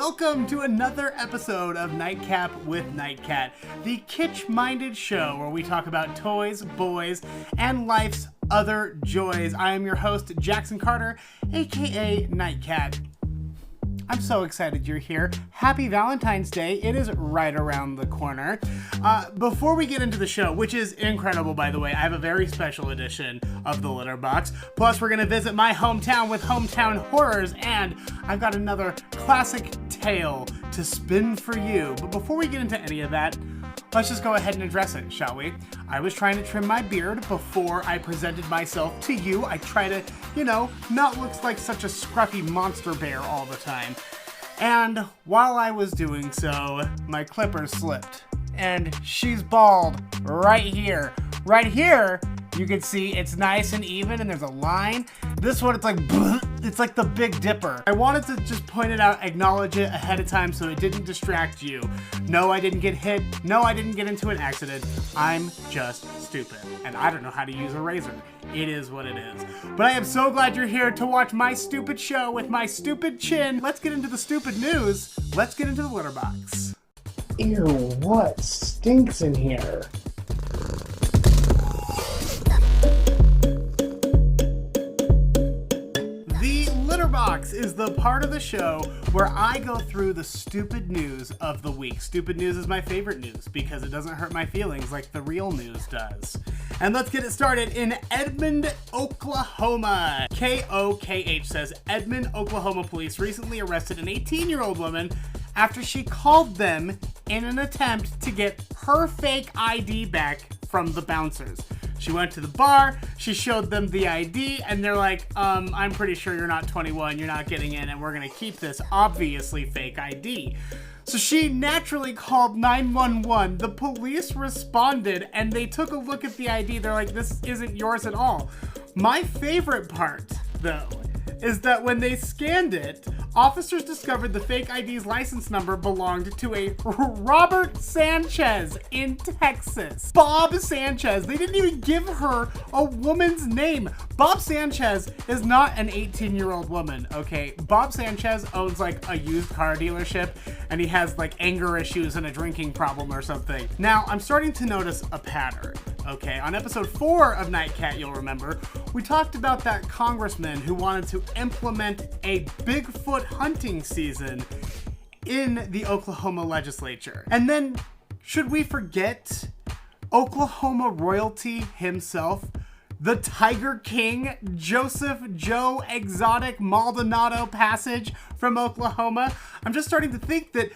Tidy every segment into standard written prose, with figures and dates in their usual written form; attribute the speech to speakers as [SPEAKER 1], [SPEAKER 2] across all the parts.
[SPEAKER 1] welcome to another episode of Nightcap with Nightcat, the kitsch-minded show where we talk about toys, boys, and life's other joys. I am your host, Jackson Carter, aka Nightcat. I'm so excited you're here. Happy Valentine's Day. It is right around the corner. Before we get into the show, which is incredible, by the way, I have a very special edition of the Litterbox. Plus, we're going to visit my hometown with hometown horrors, and I've got another classic tale to spin for you. But before we get into any of that, let's just go ahead and address it, shall we? I was trying to trim my beard before I presented myself to you. I try to, not look like such a scruffy monster bear all the time. And while I was doing so, my clippers slipped. And she's bald right here. Right here, you can see it's nice and even and there's a line. This one, it's like the Big Dipper. I wanted to just point it out, acknowledge it ahead of time so it didn't distract you. No, I didn't get hit. No, I didn't get into an accident. I'm just stupid. And I don't know how to use a razor. It is what it is. But I am so glad you're here to watch my stupid show with my stupid chin. Let's get into the stupid news. Let's get into the Litterbox.
[SPEAKER 2] Ew, what stinks in here?
[SPEAKER 1] The Litterbox is the part of the show where I go through the stupid news of the week. Stupid news is my favorite news because it doesn't hurt my feelings like the real news does. And let's get it started in Edmond, Oklahoma. KOKH says, Edmond, Oklahoma police recently arrested an 18-year-old woman after she called them in an attempt to get her fake ID back from the bouncers. She went to the bar, she showed them the ID, and they're like, I'm pretty sure you're not 21, you're not getting in, and we're gonna keep this obviously fake ID. So she naturally called 911. The police responded, and they took a look at the ID. They're like, this isn't yours at all. My favorite part, though, is that when they scanned it, officers discovered the fake ID's license number belonged to a Robert Sanchez in Texas. Bob Sanchez. They didn't even give her a woman's name. Bob Sanchez is not an 18-year-old woman, okay? Bob Sanchez owns like a used car dealership and he has like anger issues and a drinking problem or something. Now, I'm starting to notice a pattern. Okay, on episode 4 of Nightcat, you'll remember, we talked about that congressman who wanted to implement a Bigfoot hunting season in the Oklahoma legislature. And then, should we forget Oklahoma royalty himself, the Tiger King, Joseph Joe Exotic Maldonado Passage from Oklahoma? I'm just starting to think that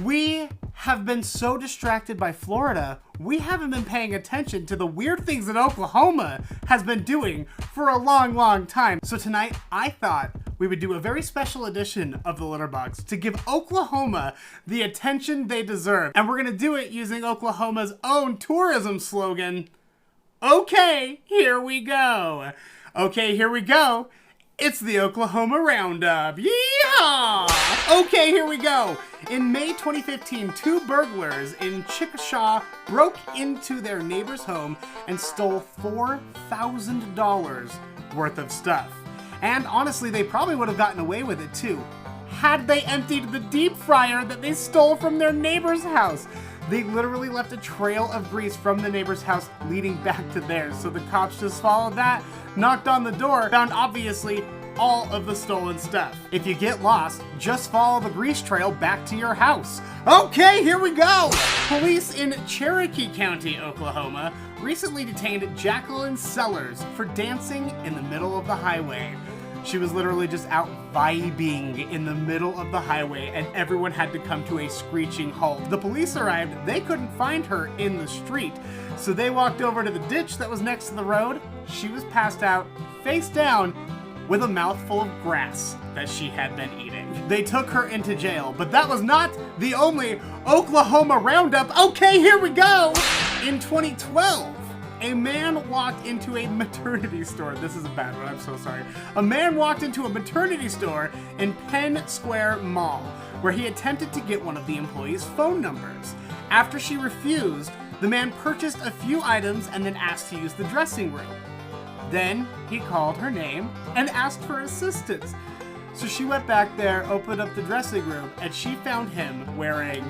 [SPEAKER 1] we have been so distracted by Florida, we haven't been paying attention to the weird things that Oklahoma has been doing for a long, long time. So tonight, I thought we would do a very special edition of the Litterbox to give Oklahoma the attention they deserve. And we're gonna do it using Oklahoma's own tourism slogan, okay, here we go. Okay, here we go. It's the Oklahoma Roundup. Yeehaw! Okay, here we go. In May 2015, 2 burglars in Chickasha broke into their neighbor's home and stole $4,000 worth of stuff. And honestly, they probably would have gotten away with it too, had they emptied the deep fryer that they stole from their neighbor's house. They literally left a trail of grease from the neighbor's house leading back to theirs. So the cops just followed that, knocked on the door, found obviously all of the stolen stuff. If you get lost, just follow the grease trail back to your house. Okay, here we go! Police in Cherokee County, Oklahoma, recently detained Jacqueline Sellers for dancing in the middle of the highway. She was literally just out vibing in the middle of the highway and everyone had to come to a screeching halt. The police arrived, they couldn't find her in the street, so they walked over to the ditch that was next to the road. She was passed out, face down, with a mouthful of grass that she had been eating. They took her into jail, but that was not the only Oklahoma Roundup. Okay, here we go! In 2012, a man walked into a maternity store. This is a bad one, I'm so sorry. A man walked into a maternity store in Penn Square Mall, where he attempted to get one of the employees' phone numbers. After she refused, the man purchased a few items and then asked to use the dressing room. Then he called her name and asked for assistance. So she went back there, opened up the dressing room, and she found him wearing...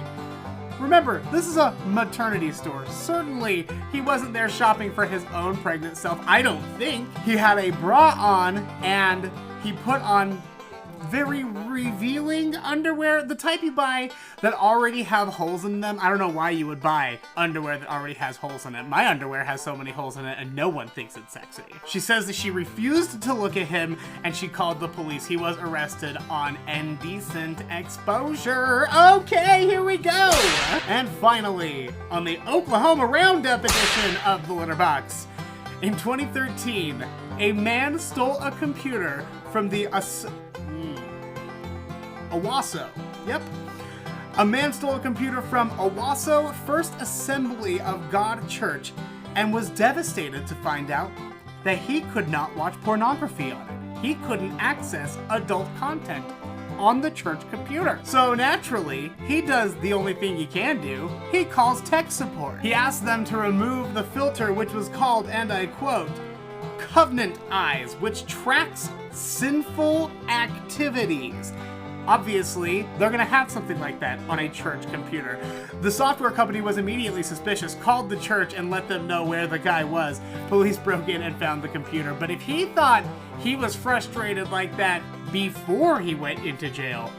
[SPEAKER 1] Remember, this is a maternity store. Certainly, he wasn't there shopping for his own pregnant self. I don't think. He had a bra on, and he put on very revealing underwear. The type you buy that already have holes in them. I don't know why you would buy underwear that already has holes in it. My underwear has so many holes in it, and no one thinks it's sexy. She says that she refused to look at him, and she called the police. He was arrested on indecent exposure. Okay, here we go. And finally, on the Oklahoma Roundup edition of the Litterbox, in 2013, a man stole a computer from the Owasso. Yep. A man stole a computer from Owasso First Assembly of God Church and was devastated to find out that he could not watch pornography on it. He couldn't access adult content on the church computer. So naturally, he does the only thing he can do. He calls tech support. He asks them to remove the filter, which was called, and I quote, Covenant Eyes, which tracks sinful activities. Obviously, they're gonna have something like that on a church computer. The software company was immediately suspicious, called the church and let them know where the guy was. Police broke in and found the computer. But if he thought he was frustrated like that before he went into jail,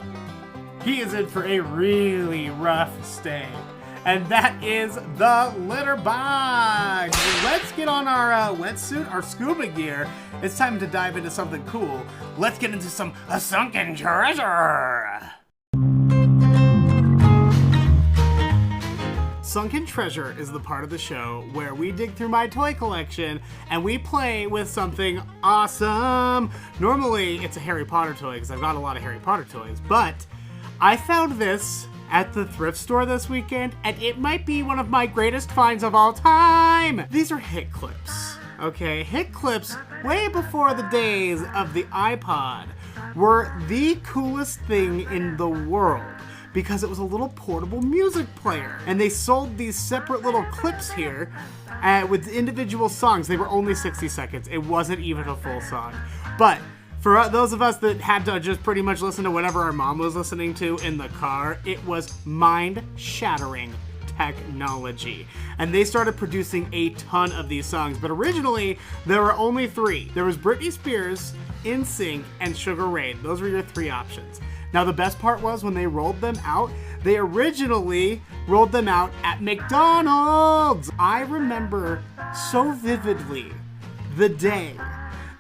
[SPEAKER 1] he is in for a really rough stay. And that is the Litterbox. Let's get on our wetsuit, our scuba gear. It's time to dive into something cool. Let's get into some sunken treasure. Sunken Treasure is the part of the show where we dig through my toy collection and we play with something awesome. Normally, it's a Harry Potter toy because I've got a lot of Harry Potter toys, but I found this at the thrift store this weekend, and it might be one of my greatest finds of all time. These are HitClips, okay? HitClips, way before the days of the iPod, were the coolest thing in the world because it was a little portable music player. And they sold these separate little clips here with individual songs. They were only 60 seconds. It wasn't even a full song. But for those of us that had to just pretty much listen to whatever our mom was listening to in the car, it was mind-shattering technology. And they started producing a ton of these songs, but originally there were only three. There was Britney Spears, NSYNC, and Sugar Ray. Those were your three options. Now the best part was when they rolled them out, they originally rolled them out at McDonald's. I remember so vividly the day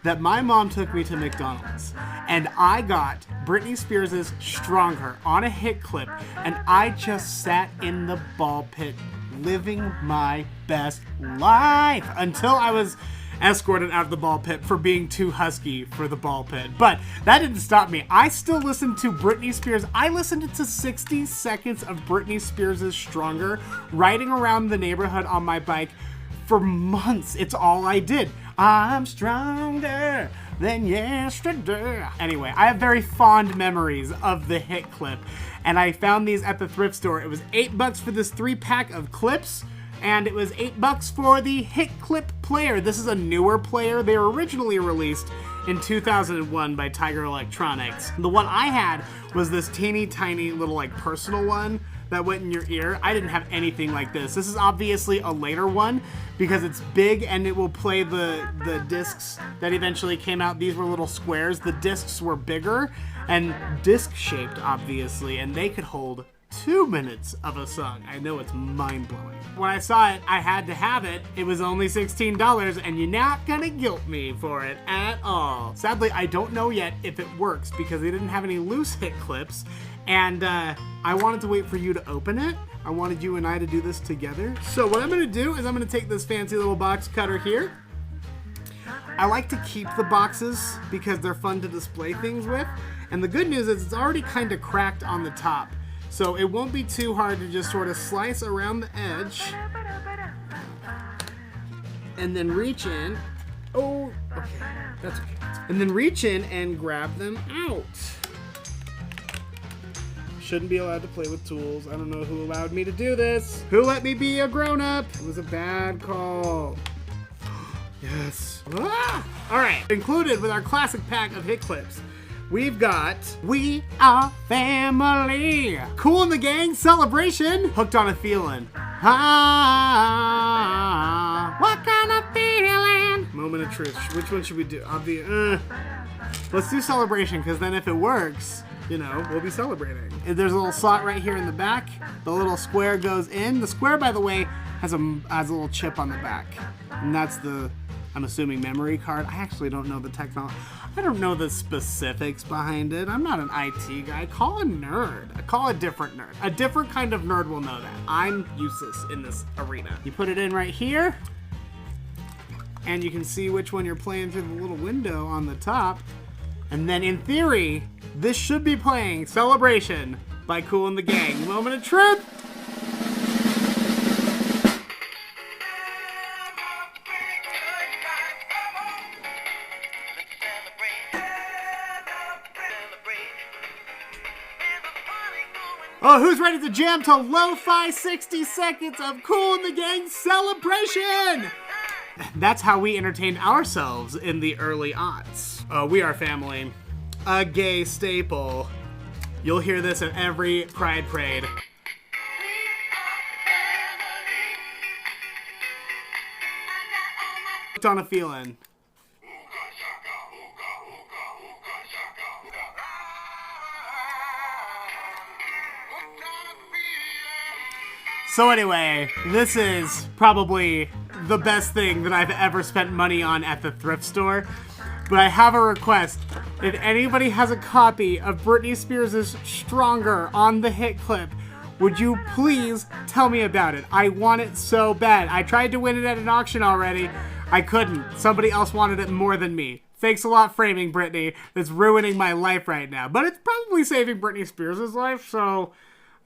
[SPEAKER 1] that my mom took me to McDonald's and I got Britney Spears' Stronger on a hit clip, and I just sat in the ball pit living my best life until I was escorted out of the ball pit for being too husky for the ball pit. But that didn't stop me. I still listened to Britney Spears. I listened to 60 seconds of Britney Spears' Stronger riding around the neighborhood on my bike for months. It's all I did. I'm stronger than yesterday. Anyway, I have very fond memories of the hit clip, and I found these at the thrift store. It was $8 for this 3-pack of clips, and it was $8 for the hit clip player. This is a newer player. They were originally released in 2001 by Tiger Electronics. The one I had was this teeny tiny little like personal one that went in your ear. I didn't have anything like this. This is obviously a later one because it's big and it will play the discs that eventually came out. These were little squares. The discs were bigger and disc shaped, obviously, and they could hold 2 minutes of a song. I know, it's mind-blowing. When I saw it, I had to have it. It was only $16, and you're not gonna guilt me for it at all. Sadly, I don't know yet if it works because they didn't have any loose hit clips, and I wanted to wait for you to open it. I wanted you and I to do this together. So what I'm gonna do is I'm gonna take this fancy little box cutter here. I like to keep the boxes because they're fun to display things with, and the good news is it's already kind of cracked on the top. So it won't be too hard to just sort of slice around the edge and then reach in. Oh, okay, that's okay. And then reach in and grab them out. Shouldn't be allowed to play with tools. I don't know who allowed me to do this. Who let me be a grown-up? It was a bad call. Yes. Ah! All right, included with our classic pack of hit clips, we've got We Are Family, Kool and the Gang Celebration, Hooked on a Feeling. Ah, what kind of feeling? Moment of Truth. Which one should we do? Let's do Celebration, because then if it works, you know, we'll be celebrating. There's a little slot right here in the back. The little square goes in. The square, by the way, has a little chip on the back. And that's the, I'm assuming, memory card. I actually don't know the technology. I don't know the specifics behind it. I'm not an IT guy. Call a nerd. Call a different nerd. A different kind of nerd will know that. I'm useless in this arena. You put it in right here, and you can see which one you're playing through the little window on the top. And then, in theory, this should be playing Celebration by Kool and the Gang. Moment of Truth! Oh, who's ready to jam to lo-fi 60 seconds of Kool and the Gang Celebration? That's how we entertained ourselves in the early aughts. We Are Family, a gay staple. You'll hear this at every Pride Parade. Hooked on a Feeling. So anyway, this is probably the best thing that I've ever spent money on at the thrift store. But I have a request. If anybody has a copy of Britney Spears' Stronger on the HitClip, would you please tell me about it? I want it so bad. I tried to win it at an auction already. I couldn't. Somebody else wanted it more than me. Thanks a lot, framing Britney. It's ruining my life right now. But it's probably saving Britney Spears' life, so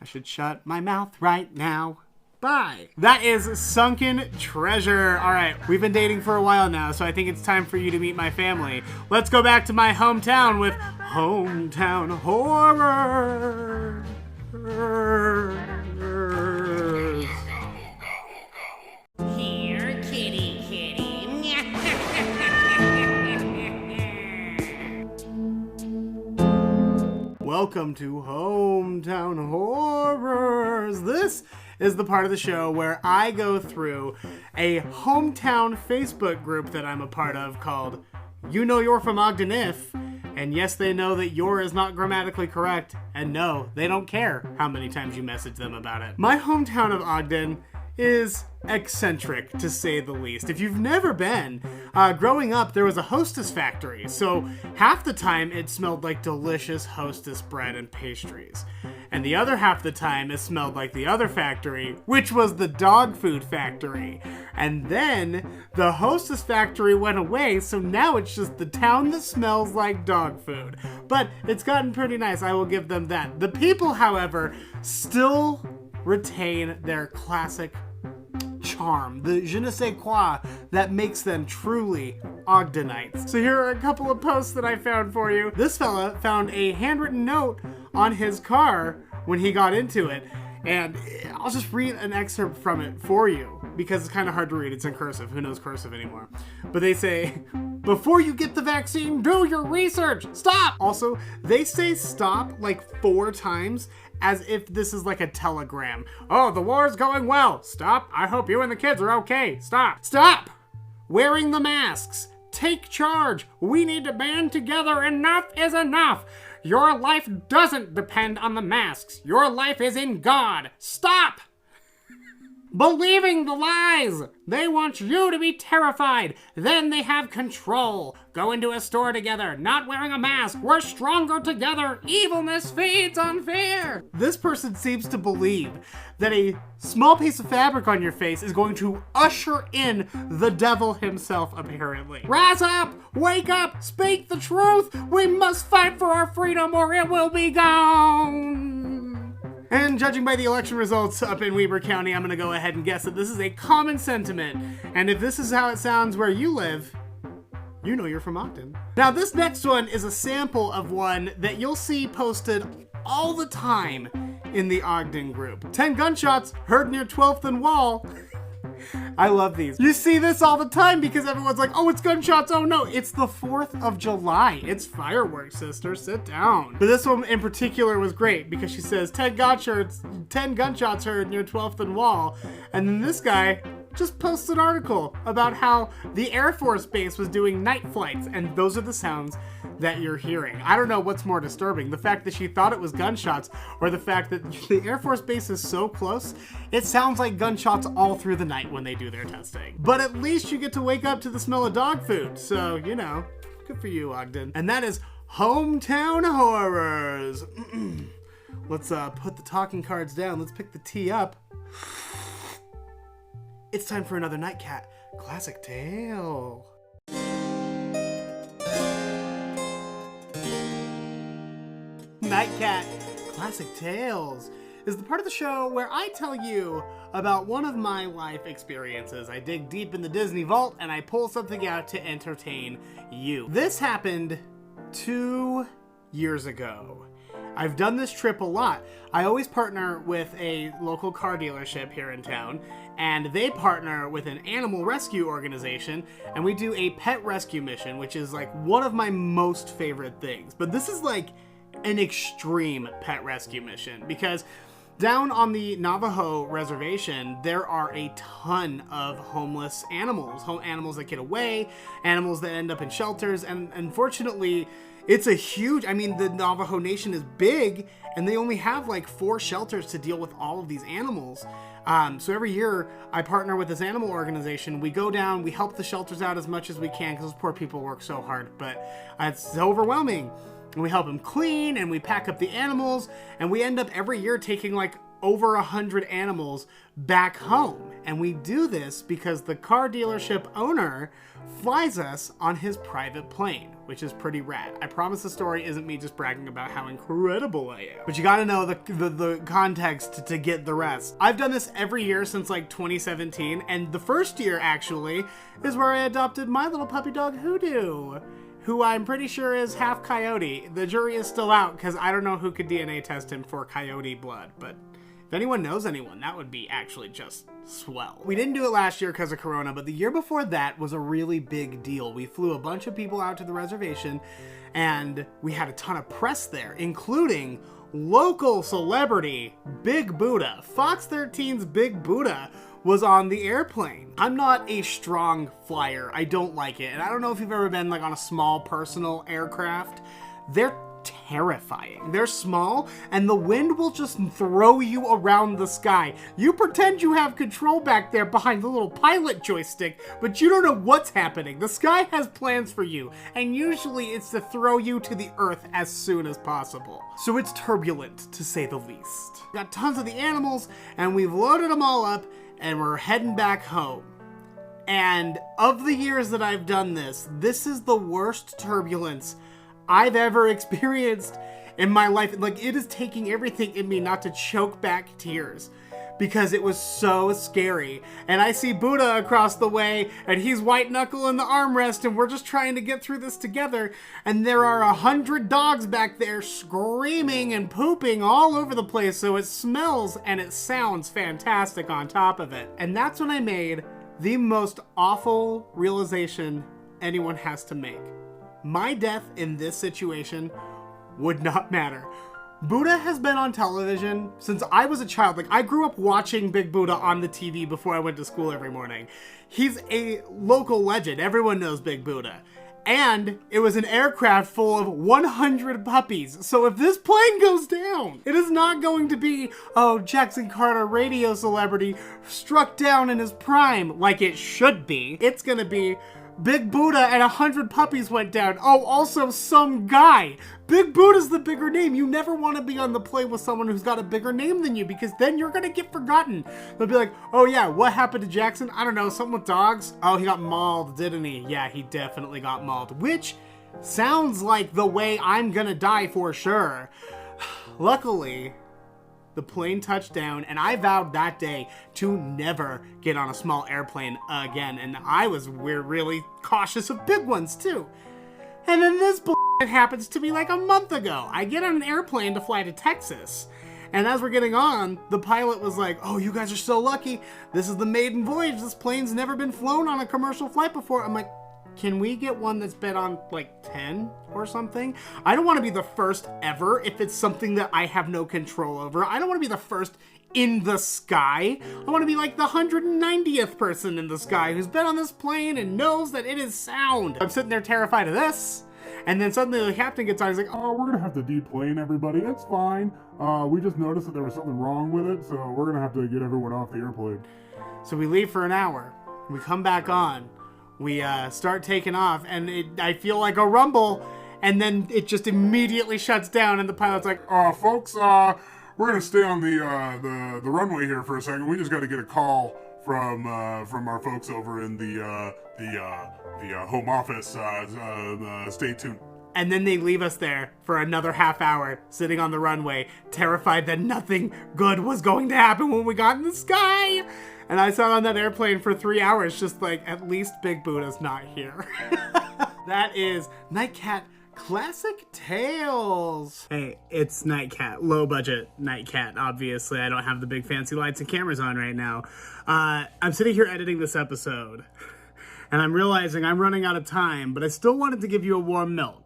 [SPEAKER 1] I should shut my mouth right now. Bye. That is Sunken Treasure. All right, we've been dating for a while now, so I think it's time for you to meet my family. Let's go back to my hometown with Hometown Horror.
[SPEAKER 3] Here, kitty, kitty.
[SPEAKER 1] Welcome to Hometown Horrors. This is the part of the show where I go through a hometown Facebook group that I'm a part of called You Know You're From Ogden If, and yes, they know that your is not grammatically correct, and no, they don't care how many times you message them about it. My hometown of Ogden is eccentric, to say the least. If you've never been, growing up, there was a Hostess factory, so half the time it smelled like delicious Hostess bread and pastries. And the other half the time it smelled like the other factory, which was the dog food factory. And then the Hostess factory went away, so now it's just the town that smells like dog food. But it's gotten pretty nice, I will give them that. The people, however, still retain their classic charm, the je ne sais quoi that makes them truly Ogdenites. So here are a couple of posts that I found for you. This fella found a handwritten note on his car when he got into it, and I'll just read an excerpt from it for you because it's kind of hard to read. It's in cursive. Who knows cursive anymore? But they say, before you get the vaccine, do your research. Stop! Also, they say stop like 4 times as if this is like a telegram. Oh, the war's going well. Stop. I hope you and the kids are okay. Stop. Stop! Wearing the masks. Take charge. We need to band together. Enough is enough. Your life doesn't depend on the masks. Your life is in God. Stop! Believing the lies. They want you to be terrified. Then they have control. Go into a store together, not wearing a mask. We're stronger together. Evilness feeds on fear. This person seems to believe that a small piece of fabric on your face is going to usher in the devil himself, apparently. Rise up, wake up, speak the truth. We must fight for our freedom or it will be gone. And judging by the election results up in Weber County, I'm gonna go ahead and guess that this is a common sentiment. And if this is how it sounds where you live, you know you're from Ogden. Now this next one is a sample of one that you'll see posted all the time in the Ogden group. 10 gunshots heard near 12th and Wall. I love these. You see this all the time because everyone's like, oh, it's gunshots. Oh no, it's the 4th of July. It's fireworks, sister. Sit down. But this one in particular was great because she says 10 gunshots heard near 12th and Wall. And then this guy just posts an article about how the Air Force Base was doing night flights, and those are the sounds that you're hearing. I don't know what's more disturbing, the fact that she thought it was gunshots or the fact that the Air Force Base is so close, it sounds like gunshots all through the night when they do their testing. But at least you get to wake up to the smell of dog food, so, you know, good for you, Ogden. And that is Hometown Horrors. Let's put the talking cards down. Let's pick the tea up. It's time for another Nightcat Classic Tale. Nightcat Classic Tales is the part of the show where I tell you about one of my life experiences. I dig deep in the Disney vault and I pull something out to entertain you. This happened 2 years ago. I've done this trip a lot. I always partner with a local car dealership here in town, and they partner with an animal rescue organization, and we do a pet rescue mission, which is like one of my most favorite things. But this is like an extreme pet rescue mission because down on the Navajo reservation, there are a ton of homeless animals, animals that get away, animals that end up in shelters, and unfortunately, it's a huge, I mean, the Navajo Nation is big, and they only have like 4 shelters to deal with all of these animals. So every year, I partner with this animal organization. We go down, we help the shelters out as much as we can, because those poor people work so hard, but it's overwhelming. And we help them clean, and we pack up the animals, and we end up every year taking like over 100 animals back home. And we do this because the car dealership owner flies us on his private plane, which is pretty rad. I promise the story isn't me just bragging about how incredible I am, but you gotta know the context to get the rest. I've done this every year since like 2017, and the first year actually is where I adopted my little puppy dog Hoodoo, who I'm pretty sure is half coyote. The jury is still out because I don't know who could DNA test him for coyote blood, but if anyone knows anyone, that would be actually just swell. We didn't do it last year because of Corona, but the year before that was a really big deal. We flew a bunch of people out to the reservation, and we had a ton of press there, including local celebrity Big Budah. Fox 13's Big Budah was on the airplane. I'm not a strong flyer. I don't like it. And I don't know if you've ever been like on a small personal aircraft. They're terrifying. They're small, and the wind will just throw you around the sky. You pretend you have control back there behind the little pilot joystick, but you don't know what's happening. The sky has plans for you, and usually it's to throw you to the earth as soon as possible. So it's turbulent, to say the least. We got tons of the animals, and we've loaded them all up, and we're heading back home. And of the years that I've done this, this is the worst turbulence I've ever experienced in my life. Like, it is taking everything in me not to choke back tears because it was so scary. And I see Buddha across the way, and he's white knuckle in the armrest, and we're just trying to get through this together. And there are 100 dogs back there screaming and pooping all over the place, so it smells and it sounds fantastic on top of it. And that's when I made the most awful realization anyone has to make. My death in this situation would not matter. Buddha has been on television since I was a child. Like, I grew up watching Big Buddha on the TV before I went to school every morning. He's a local legend. Everyone knows Big Buddha. And it was an aircraft full of 100 puppies. So if this plane goes down, it is not going to be, oh, Jackson Carter, radio celebrity, struck down in his prime, like it should be. It's gonna be Big Buddha and 100 puppies went down. Oh, also some guy. Big Buddha's the bigger name. You never want to be on the plane with someone who's got a bigger name than you, because then you're going to get forgotten. They'll be like, oh yeah, what happened to Jackson? I don't know, something with dogs? Oh, he got mauled, didn't he? Yeah, he definitely got mauled, which sounds like the way I'm going to die for sure. Luckily, the plane touched down, and I vowed that day to never get on a small airplane again, and we're really cautious of big ones too. And then this bullshit happens to me like a month ago. I get on an airplane to fly to Texas, And as we're getting on, the pilot was like, oh, you guys are so lucky. This is the maiden voyage. This plane's never been flown on a commercial flight before. I'm like, can we get one that's been on like 10 or something? I don't want to be the first ever if it's something that I have no control over. I don't want to be the first in the sky. I want to be like the 190th person in the sky who's been on this plane and knows that it is sound. I'm sitting there terrified of this. And then suddenly the captain gets on. He's like,
[SPEAKER 4] oh, we're going to have to deplane everybody. It's fine. We just noticed that there was something wrong with it, so we're going to have to get everyone off the airplane.
[SPEAKER 1] So we leave for an hour. We come back on. We start taking off, and I feel like a rumble, and then it just immediately shuts down, and the pilot's like,
[SPEAKER 4] folks, we're going to stay on the runway here for a second. We just got to get a call from our folks over in the home office. Stay tuned.
[SPEAKER 1] And then they leave us there for another half hour, sitting on the runway, terrified that nothing good was going to happen when we got in the sky. And I sat on that airplane for 3 hours, just like, at least Big Budah's not here. That is Nightcat Classic Tales. Hey, it's Nightcat, low budget Nightcat, obviously. I don't have the big fancy lights and cameras on right now. I'm sitting here editing this episode, and I'm realizing I'm running out of time, but I still wanted to give you a warm milk.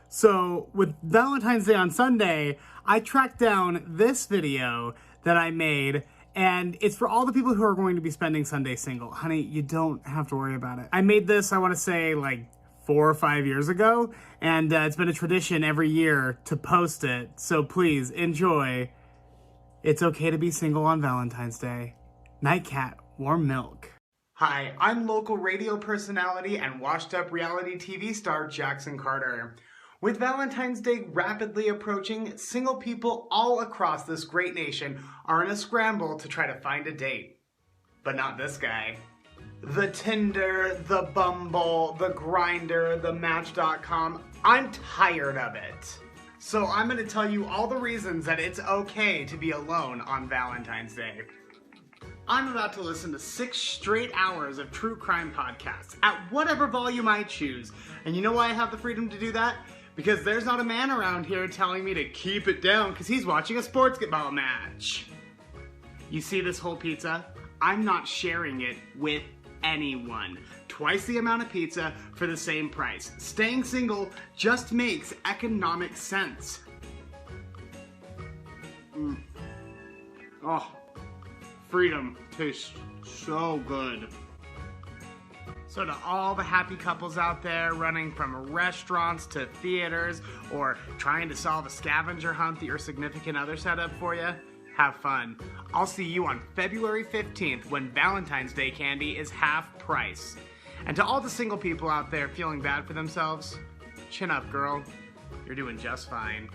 [SPEAKER 1] So with Valentine's Day on Sunday, I tracked down this video that I made, and it's for all the people who are going to be spending Sunday single. Honey, you don't have to worry about it. I made this, I want to say, like 4 or 5 years ago, and it's been a tradition every year to post it, so please enjoy. It's okay to be single on Valentine's Day. Nightcat, warm milk. Hi, I'm local radio personality and washed-up reality TV star Jackson Carter. With Valentine's Day rapidly approaching, single people all across this great nation are in a scramble to try to find a date. But not this guy. The Tinder, the Bumble, the Grindr, the Match.com, I'm tired of it. So I'm going to tell you all the reasons that it's okay to be alone on Valentine's Day. I'm about to listen to 6 straight hours of true crime podcasts at whatever volume I choose. And you know why I have the freedom to do that? Because there's not a man around here telling me to keep it down because he's watching a sportsball match. You see this whole pizza? I'm not sharing it with anyone. Twice the amount of pizza for the same price. Staying single just makes economic sense. Oh, freedom tastes so good. So to all the happy couples out there running from restaurants to theaters or trying to solve a scavenger hunt that your significant other set up for you, have fun. I'll see you on February 15th when Valentine's Day candy is half price. And to all the single people out there feeling bad for themselves, chin up, girl. You're doing just fine.